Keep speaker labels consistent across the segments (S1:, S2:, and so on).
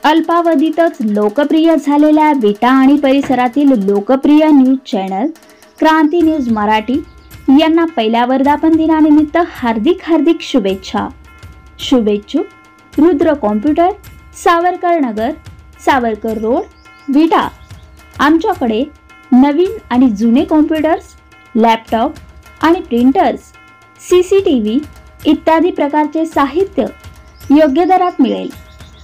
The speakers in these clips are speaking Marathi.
S1: अल्पावधीतच लोकप्रिय झालेल्या विटा आणि परिसरातील लोकप्रिय न्यूज चॅनल क्रांती न्यूज मराठी यांना पहिल्या वर्धापन दिनानिमित्त हार्दिक शुभेच्छा. शुभेच्छुक रुद्र कॉम्प्युटर, सावरकर नगर, सावरकर रोड, विटा. आमच्याकडे नवीन आणि जुने कॉम्प्युटर्स, लॅपटॉप आणि प्रिंटर्स, CCTV इत्यादी प्रकारचे साहित्य योग्य दरात मिळेल.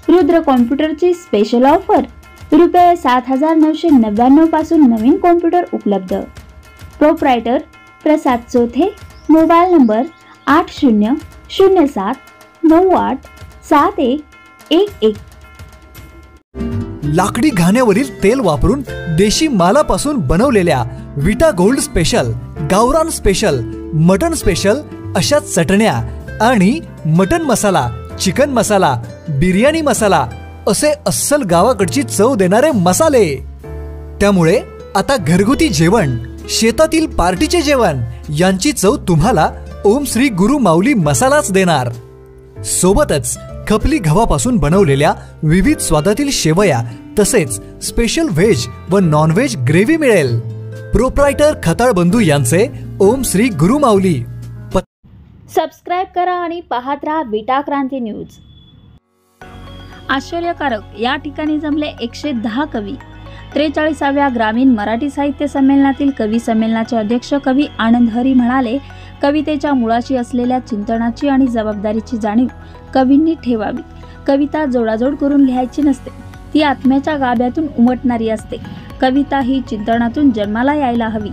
S1: रुद्र कॉम्प्युटरची स्पेशल ऑफर रुपये 7,999 पासून नवीन कॉम्प्युटर उपलब्ध. प्रोप्रायटर प्रसाद चोथे, मोबाईल नंबर 8007987111.
S2: लाकडी घाण्यावरील तेल वापरून देशी मालापासून बनवलेल्या विटा गोल्ड स्पेशल, गावरान स्पेशल, मटन स्पेशल अशा चटण्या आणि मटन मसाला, चिकन मसाला, बिर्याणी मसाला असे अस्सल गावाकडची चव देणारे मसाले. त्यामुळे आता घरगुती जेवण, शेतातील पार्टीचे जेवण यांची चव तुम्हाला ओम श्री गुरु माऊली मसालाच देणार. सोबतच खपली गव्हापासून बनवलेल्या विविध स्वादातील शेवया तसेच स्पेशल व्हेज व नॉन व्हेज ग्रेव्ही मिळेल. प्रोप्रायटर खताळ बंधू यांचे ओम श्री गुरु माऊली.
S1: सबस्क्राइब करा आणि पाहत राहा विटा क्रांती न्यूज. आश्चर्यकारक, या ठिकाणी जमले 110 कवी. 43व्या ग्रामीण मराठी साहित्य संमेलनातील कवी संमेलनाचे अध्यक्ष कवी आनंद हरी म्हणाले, कवितेच्या मुळाशी असलेल्या चिंतनाची आणि जबाबदारीची जाणीव कवींनी ठेवावी. कविता जोडाजोड करून लिहायची नसते, ती आत्म्याच्या गाभ्यातून उमटणारी असते. कविता ही चिंतनातून जन्माला यायला हवी.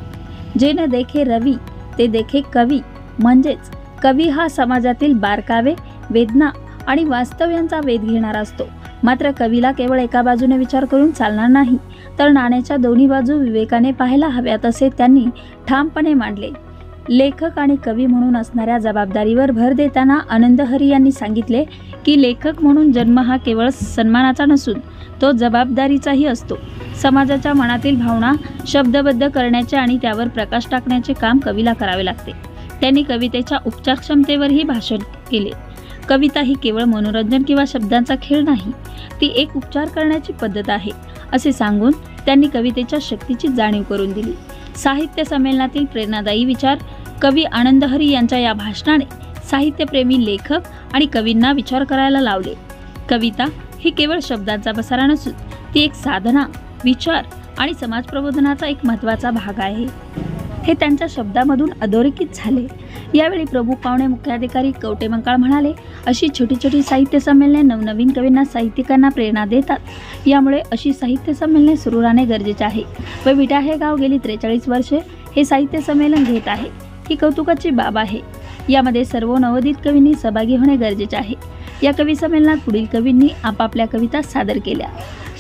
S1: जे न देखे रवी ते देखे कवी. म्हणजेच कवी हा समाजातील बारकावे, वेदना आणि वास्तव यांचा वेध घेणारा असतो. मात्र कवीला केवळ एका बाजूने विचार करून चालणार नाही, तर नाण्याच्या दोन्ही बाजू विवेकाने पाहायला हव्यात असे त्यांनी ठामपणे मांडले. लेखक आणि कवी म्हणून असणाऱ्या जबाबदारीवर भर देताना आनंद हरी यांनी सांगितले की लेखक म्हणून जन्म हा केवळ सन्मानाचा नसून तो जबाबदारीचाही असतो. समाजाच्या मनातील भावना शब्दबद्ध करण्याचे आणि त्यावर प्रकाश टाकण्याचे काम कवीला करावे लागते. त्यांनी कवितेच्या उपचार क्षमतेवरही भाषण केले. कविता ही केवळ मनोरंजन किंवा शब्दांचा खेळ नाही, ती एक उपचार करण्याची पद्धत आहे असे सांगून त्यांनी कवितेच्या शक्तीची जाणीव करून दिली. साहित्य संमेलनातील प्रेरणादायी विचार कवी आनंद हरी यांच्या या भाषणाने साहित्यप्रेमी लेखक आणि कवींना विचार करायला लावले. कविता ही केवळ शब्दांचा पसारा नसून ती एक साधना, विचार आणि समाज प्रबोधनाचा एक महत्त्वाचा भाग आहे, हे त्यांच्या शब्दामधून अधोरेखित झाले. यावेळी प्रमुख पाहुणे मुख्याधिकारी कवटे मंकाळ म्हणाले, अशी छोटी छोटी साहित्य संमेलने नवनवीन कवींना, साहित्यिकांना प्रेरणा देतात. यामुळे अशी साहित्य संमेलने सुरू राहणे गरजेचे आहे व विटा हे गाव गेली 43 वर्षे हे साहित्य संमेलन घेत आहे. ही कौतुकाची बाब आहे. यामध्ये सर्व नवोदित कवींनी सहभागी होणे गरजेचे आहे. या कवी संमेलनात पुढील कवींनी आपापल्या कविता सादर केल्या.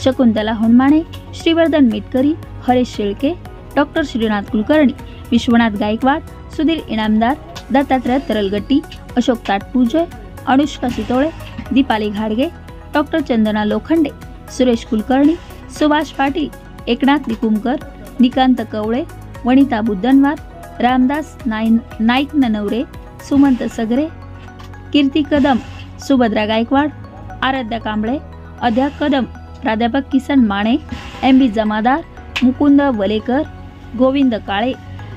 S1: शकुंतला होनमाने, श्रीवर्धन मेटकरी, हरेश शेळके, डॉक्टर श्रीनाथ कुलकर्णी, विश्वनाथ गायकवाड, सुधीर इनामदार, दत्तात्रय तरलगट्टी, अशोक ताटपूजे, अनुष्का चितोळे, दीपाली घाडगे, डॉक्टर चंदना लोखंडे, सुरेश कुलकर्णी, सुभाष पाटील, एकनाथ निकुमकर, निकांत कवळे, वनिता बुद्धनवार, रामदास नाईक ननवरे, सुमंत सगरे, कीर्ती कदम, सुभद्रा गायकवाड, आराध्या कांबळे, अध्या कदम, प्राध्यापक किसन माने, MB जमादार, मुकुंद वलेकर, गोविंद काळे,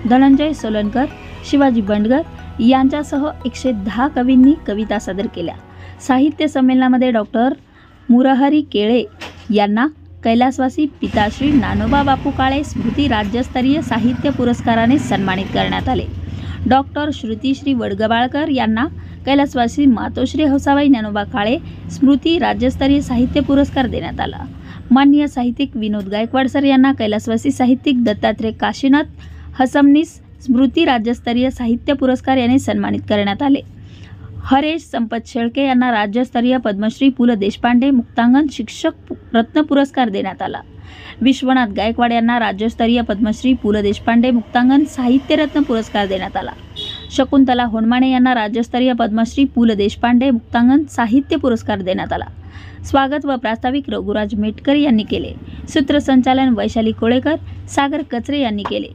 S1: धनंजय सोलनकर, शिवाजी बंडगर यांच्यासह 110 कवींनी कविता सादर केल्या. साहित्य संमेलनामध्ये डॉक्टर मुरहरी केळे यांना कैलासवासी पिताश्री नानोबा बापू काळे स्मृती राज्यस्तरीय साहित्य पुरस्काराने सन्मानित करण्यात आले. डॉक्टर श्रुतीश्री वडगबाळकर यांना कैलासवासी मातोश्री हौसाबाई ज्ञानोबा काळे स्मृती राज्यस्तरीय साहित्य पुरस्कार देण्यात आला. माननीय साहित्यिक विनोद गायकवाड सर यांना कैलासवासी साहित्यिक दत्तात्रय काशीनाथ हसमनीस स्मृती राज्यस्तरीय साहित्य पुरस्कार याने सन्मानित करण्यात आले. हरेश संपत शेळके यांना राज्यस्तरीय पद्मश्री पु. ल. देशपांडे मुक्तांगण शिक्षक रत्न पुरस्कार देण्यात आला. विश्वनाथ गायकवाड यांना राज्यस्तरीय पद्मश्री पु. ल. देशपांडे मुक्तांगण साहित्य रत्न पुरस्कार देण्यात आला. शकुंतला होनमाने यांना राज्यस्तरीय पद्मश्री पु. ल. देशपांडे मुक्तांगण साहित्य पुरस्कार देण्यात आला. स्वागत व प्रास्ताविक रघुराज मेटकरी यांनी केले. सूत्रसंचालन वैशाली कोळेकर, सागर कचरे यांनी केले.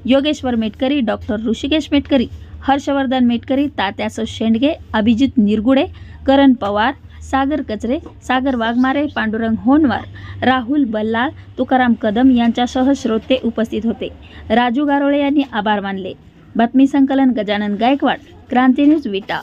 S1: योगेश्वर मेटकरी, डॉक्टर ऋषिकेश मेटकरी, हर्षवर्धन मेटकरी, तात्यासो शेंडगे, अभिजित निरगुडे, करण पवार, सागर कचरे, सागर वाघमारे, पांडुरंग होनवार, राहुल बल्लाळ, तुकाराम कदम यांच्यासह श्रोते उपस्थित होते. राजू गारोळे यांनी आभार मानले. बातमी संकलन गजानन गायकवाड, क्रांती न्यूज विटा.